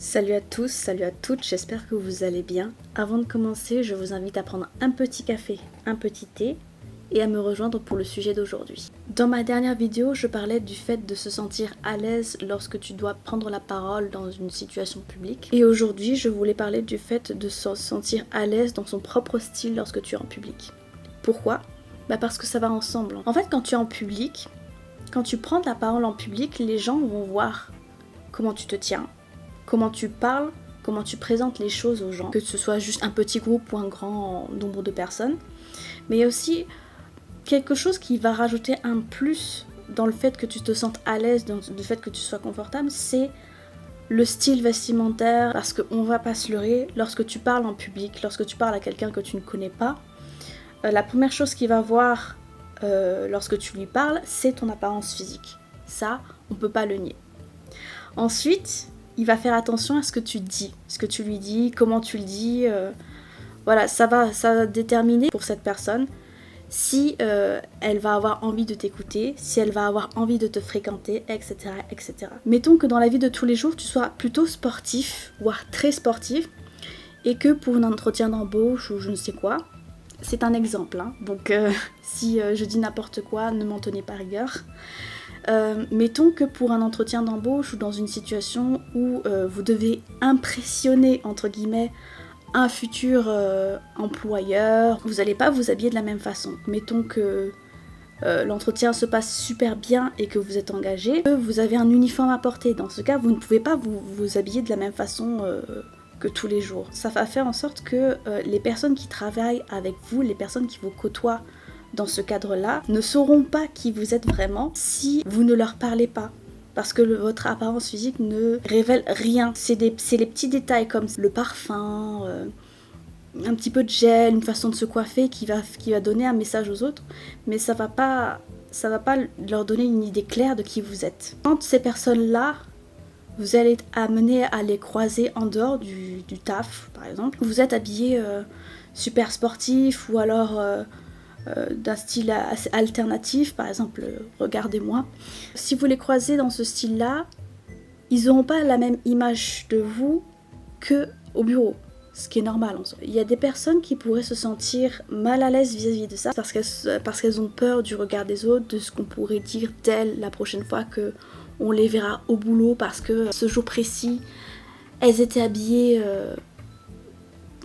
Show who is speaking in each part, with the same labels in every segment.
Speaker 1: Salut à tous, salut à toutes, j'espère que vous allez bien. Avant de commencer, je vous invite à prendre un petit café, un petit thé et à me rejoindre pour le sujet d'aujourd'hui. Dans ma dernière vidéo, je parlais du fait de se sentir à l'aise lorsque tu dois prendre la parole dans une situation publique. Et aujourd'hui, je voulais parler du fait de se sentir à l'aise dans son propre style lorsque tu es en public. Pourquoi ? Parce que ça va ensemble. En fait, quand tu es en public, quand tu prends la parole en public, les gens vont voir comment tu te tiens, comment tu parles, comment tu présentes les choses aux gens, que ce soit juste un petit groupe ou un grand nombre de personnes. Mais il y a aussi quelque chose qui va rajouter un plus dans le fait que tu te sentes à l'aise, dans le fait que tu sois confortable, c'est le style vestimentaire, parce qu'on va pas se leurrer, lorsque tu parles en public, lorsque tu parles à quelqu'un que tu ne connais pas, la première chose qu'il va voir lorsque tu lui parles, c'est ton apparence physique. Ça, on peut pas le nier. Ensuite, il va faire attention à ce que tu dis, ce que tu lui dis, comment tu le dis. Voilà, ça va déterminer pour cette personne si elle va avoir envie de t'écouter, si elle va avoir envie de te fréquenter, etc., etc. Mettons que dans la vie de tous les jours, tu sois plutôt sportif, voire très sportif, et que pour un entretien d'embauche ou je ne sais quoi, c'est un exemple, hein. Donc si je dis n'importe quoi, ne m'en tenez pas rigueur. Mettons que pour un entretien d'embauche ou dans une situation où vous devez impressionner, entre guillemets, un futur employeur, vous n'allez pas vous habiller de la même façon. Mettons que l'entretien se passe super bien et que vous êtes engagé, que vous avez un uniforme à porter. Dans ce cas, vous ne pouvez pas vous habiller de la même façon que tous les jours. Ça va faire en sorte que les personnes qui travaillent avec vous, les personnes qui vous côtoient dans ce cadre-là, ne sauront pas qui vous êtes vraiment si vous ne leur parlez pas. Parce que votre apparence physique ne révèle rien. C'est les petits détails comme le parfum, un petit peu de gel, une façon de se coiffer qui va donner un message aux autres, mais ça va pas leur donner une idée claire de qui vous êtes. Quand ces personnes-là, vous allez être amené à les croiser en dehors du taf, par exemple, vous êtes habillé super sportif ou alors d'un style assez alternatif, par exemple, regardez-moi. Si vous les croisez dans ce style-là, ils n'auront pas la même image de vous qu'au bureau, ce qui est normal en soi. Il y a des personnes qui pourraient se sentir mal à l'aise vis-à-vis de ça, parce qu'elles ont peur du regard des autres, de ce qu'on pourrait dire d'elles la prochaine fois qu'on les verra au boulot, parce que ce jour précis, elles étaient habillées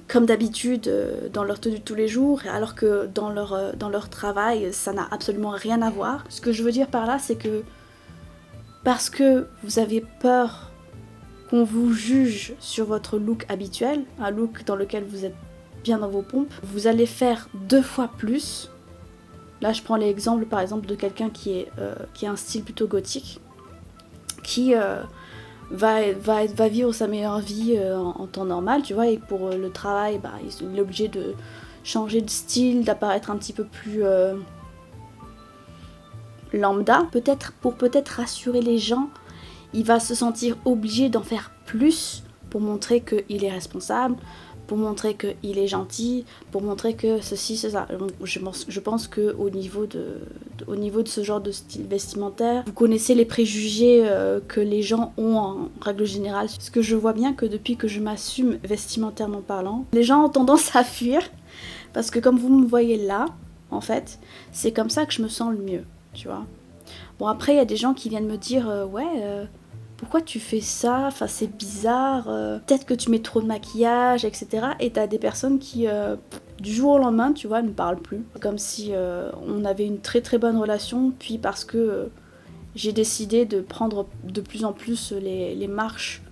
Speaker 1: comme d'habitude dans leur tenue de tous les jours, alors que dans leur travail, ça n'a absolument rien à voir. Ce que je veux dire par là, c'est que parce que vous avez peur qu'on vous juge sur votre look habituel, un look dans lequel vous êtes bien dans vos pompes, vous allez faire 2 fois plus. Là, je prends l'exemple par exemple de quelqu'un qui a un style plutôt gothique, qui va vivre sa meilleure vie en temps normal, tu vois, et pour le travail, il est obligé de changer de style, d'apparaître un petit peu plus lambda. Peut-être rassurer les gens, il va se sentir obligé d'en faire plus pour montrer qu'il est responsable, pour montrer qu'il est gentil, pour montrer que ceci, c'est ça. Je pense qu'au niveau de ce genre de style vestimentaire, vous connaissez les préjugés que les gens ont en règle générale. Parce que je vois bien que depuis que je m'assume vestimentairement parlant, les gens ont tendance à fuir. Parce que comme vous me voyez là, en fait, c'est comme ça que je me sens le mieux, tu vois. Bon, après, il y a des gens qui viennent me dire pourquoi tu fais ça, enfin c'est bizarre, peut-être que tu mets trop de maquillage, etc. Et t'as des personnes qui, du jour au lendemain, tu vois, ne parlent plus. Comme si on avait une très très bonne relation, puis parce que j'ai décidé de prendre de plus en plus les marches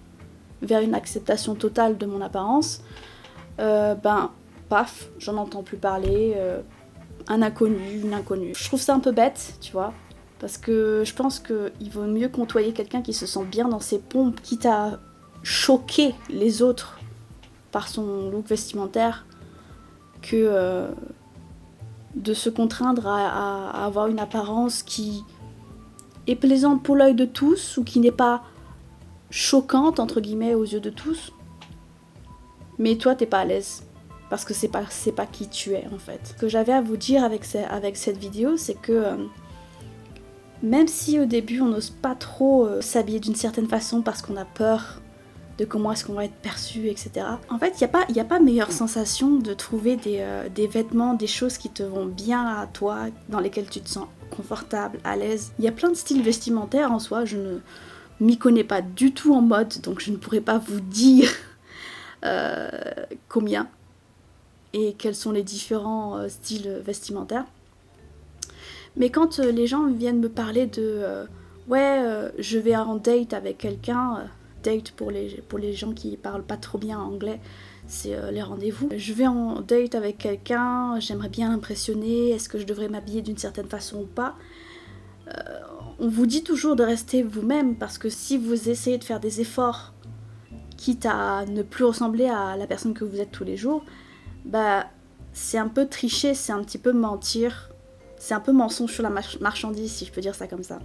Speaker 1: vers une acceptation totale de mon apparence, paf, j'en entends plus parler, un inconnu, une inconnue. Je trouve ça un peu bête, tu vois. Parce que je pense qu'il vaut mieux côtoyer quelqu'un qui se sent bien dans ses pompes, quitte à choquer les autres par son look vestimentaire, que de se contraindre à avoir une apparence qui est plaisante pour l'œil de tous, ou qui n'est pas choquante, entre guillemets, aux yeux de tous. Mais toi, t'es pas à l'aise. Parce que c'est pas qui tu es, en fait. Ce que j'avais à vous dire avec cette vidéo, c'est que même si au début on n'ose pas trop s'habiller d'une certaine façon parce qu'on a peur de comment est-ce qu'on va être perçu, etc. En fait, il y a pas meilleure sensation de trouver des vêtements, des choses qui te vont bien à toi, dans lesquelles tu te sens confortable, à l'aise. Il y a plein de styles vestimentaires en soi, je ne m'y connais pas du tout en mode, donc je ne pourrais pas vous dire combien et quels sont les différents styles vestimentaires. Mais quand les gens viennent me parler de je vais en date avec quelqu'un, date pour les gens qui parlent pas trop bien anglais, c'est les rendez-vous. Je vais en date avec quelqu'un, j'aimerais bien l'impressionner, est-ce que je devrais m'habiller d'une certaine façon ou pas? On vous dit toujours de rester vous-même, parce que si vous essayez de faire des efforts, quitte à ne plus ressembler à la personne que vous êtes tous les jours, bah c'est un peu tricher, c'est un petit peu mentir, c'est un peu mensonge sur la marchandise, si je peux dire ça comme ça.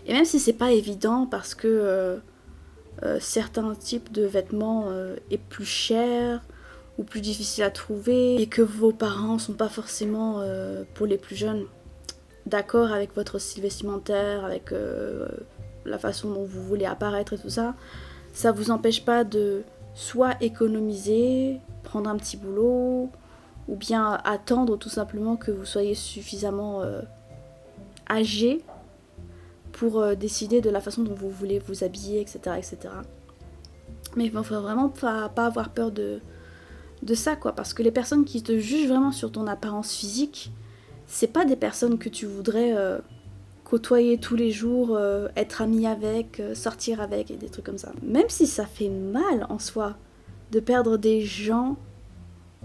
Speaker 1: Et même si c'est pas évident, parce que certains types de vêtements est plus cher ou plus difficile à trouver, et que vos parents sont pas forcément, pour les plus jeunes, d'accord avec votre style vestimentaire, avec la façon dont vous voulez apparaître et tout ça, ça vous empêche pas de soit économiser, prendre un petit boulot, ou bien attendre tout simplement que vous soyez suffisamment âgé pour décider de la façon dont vous voulez vous habiller, etc. etc. Mais il faut vraiment pas avoir peur de ça, quoi, parce que les personnes qui te jugent vraiment sur ton apparence physique, c'est pas des personnes que tu voudrais côtoyer tous les jours, être ami avec, sortir avec et des trucs comme ça. Même si ça fait mal en soi de perdre des gens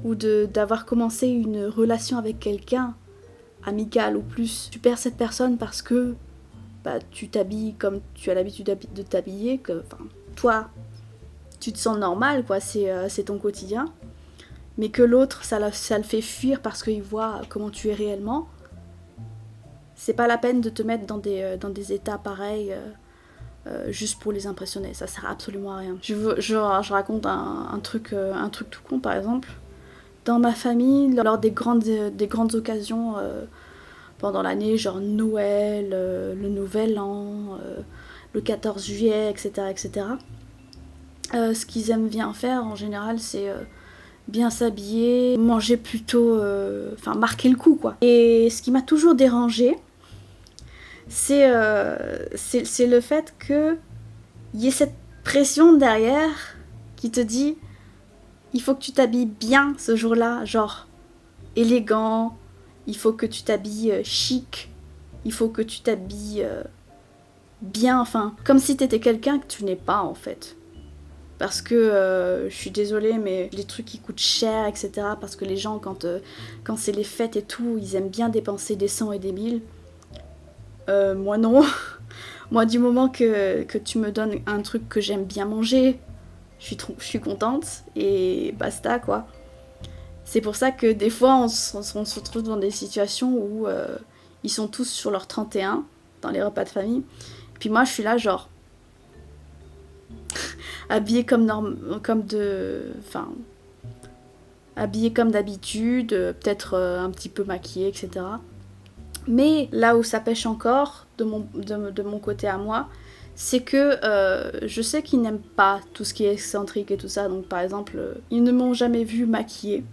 Speaker 1: ou d'avoir commencé une relation avec quelqu'un, amicale ou plus, tu perds cette personne parce que tu t'habilles comme tu as l'habitude de t'habiller, que toi tu te sens normal, quoi, c'est ton quotidien, mais que l'autre ça le fait fuir parce qu'il voit comment tu es réellement. C'est pas la peine de te mettre dans des états pareils juste pour les impressionner, ça sert absolument à rien. Je raconte un truc tout con, par exemple. Dans ma famille, lors des grandes occasions pendant l'année, genre Noël, le Nouvel An, le 14 juillet, etc., etc., ce qu'ils aiment bien faire en général, c'est bien s'habiller, manger plutôt, marquer le coup, quoi. Et ce qui m'a toujours dérangée, c'est le fait qu'il y ait cette pression derrière qui te dit il faut que tu t'habilles bien ce jour-là, genre élégant, il faut que tu t'habilles chic, il faut que tu t'habilles bien, comme si t'étais quelqu'un que tu n'es pas en fait. Parce que je suis désolée, mais les trucs qui coûtent cher, etc., parce que les gens, quand c'est les fêtes et tout, ils aiment bien dépenser des 100 et des 1000. Moi non. Moi, du moment que tu me donnes un truc que j'aime bien manger, je suis contente et basta, quoi. C'est pour ça que des fois on se retrouve dans des situations où ils sont tous sur leur 31 dans les repas de famille, puis moi je suis là genre habillée habillée comme d'habitude, peut-être un petit peu maquillée, etc. Mais là où ça pêche encore de mon côté à moi, c'est que je sais qu'ils n'aiment pas tout ce qui est excentrique et tout ça. Donc par exemple, ils ne m'ont jamais vue maquillée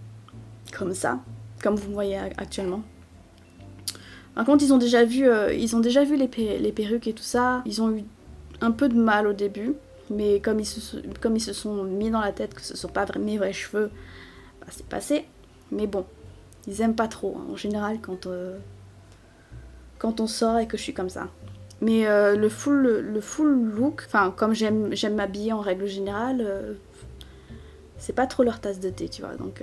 Speaker 1: comme ça, comme vous me voyez actuellement. Par contre, ils ont déjà vu les perruques et tout ça. Ils ont eu un peu de mal au début, mais comme ils se sont mis dans la tête que ce ne sont pas mes vrais cheveux, c'est passé. Mais bon, ils aiment pas trop, hein, en général, quand on sort et que je suis comme ça. Mais le full look, comme j'aime m'habiller en règle générale, c'est pas trop leur tasse de thé, tu vois. Donc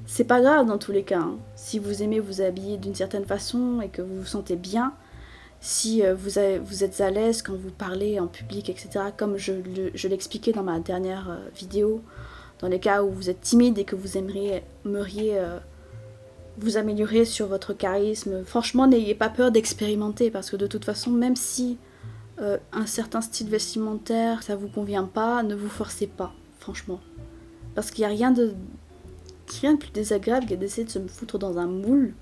Speaker 1: c'est pas grave dans tous les cas, hein. Si vous aimez vous habiller d'une certaine façon et que vous vous sentez bien, si vous êtes à l'aise quand vous parlez en public, etc., comme je l'expliquais dans ma dernière vidéo, dans les cas où vous êtes timide et que vous aimeriez vous améliorer sur votre charisme, franchement n'ayez pas peur d'expérimenter, parce que de toute façon, même si un certain style vestimentaire ça vous convient pas, ne vous forcez pas, franchement, parce qu'il n'y a rien de plus désagréable que d'essayer de se foutre dans un moule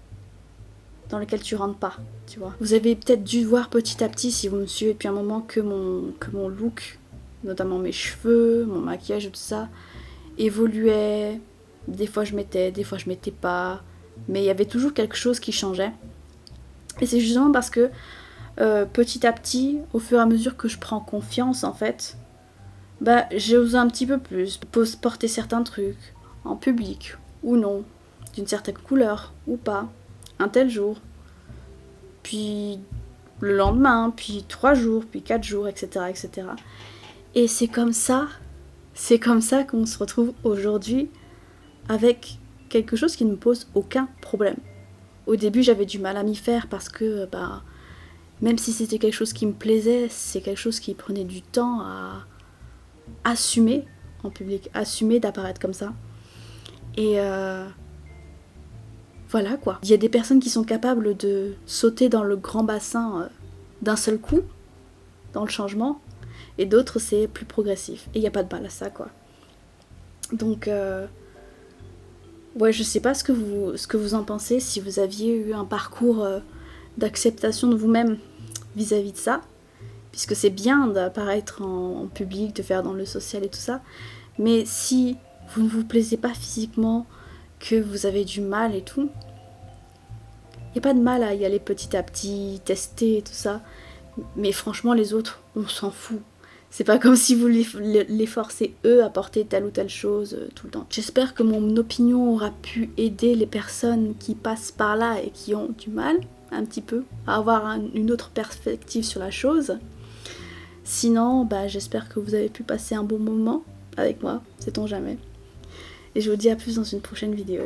Speaker 1: dans lequel tu rentres pas, tu vois. Vous avez peut-être dû voir petit à petit, si vous me suivez depuis un moment, que mon look, notamment mes cheveux, mon maquillage et tout ça, évoluait. Des fois je mettais, des fois je mettais pas, mais il y avait toujours quelque chose qui changeait. Et c'est justement parce que petit à petit, au fur et à mesure que je prends confiance en fait, bah j'ose un petit peu plus porter certains trucs en public ou non, d'une certaine couleur ou pas, un tel jour, puis le lendemain, puis 3 jours, puis 4 jours, etc. etc. Et c'est comme ça qu'on se retrouve aujourd'hui avec quelque chose qui ne me pose aucun problème. Au début j'avais du mal à m'y faire parce que bah même si c'était quelque chose qui me plaisait, c'est quelque chose qui prenait du temps à assumer en public, assumer d'apparaître comme ça. Et voilà quoi. Il y a des personnes qui sont capables de sauter dans le grand bassin d'un seul coup, dans le changement, et d'autres c'est plus progressif. Et il n'y a pas de mal à ça quoi. Donc ouais, je sais pas ce que vous en pensez, si vous aviez eu un parcours d'acceptation de vous-même vis-à-vis de ça, puisque c'est bien d'apparaître en public, de faire dans le social et tout ça, mais si vous ne vous plaisez pas physiquement, que vous avez du mal et tout, il n'y a pas de mal à y aller petit à petit, tester et tout ça, mais franchement les autres, on s'en fout. C'est pas comme si vous les forcez eux à porter telle ou telle chose tout le temps. J'espère que mon opinion aura pu aider les personnes qui passent par là et qui ont du mal, un petit peu, à avoir une autre perspective sur la chose. Sinon, bah, j'espère que vous avez pu passer un bon moment avec moi, sait-on jamais. Et je vous dis à plus dans une prochaine vidéo.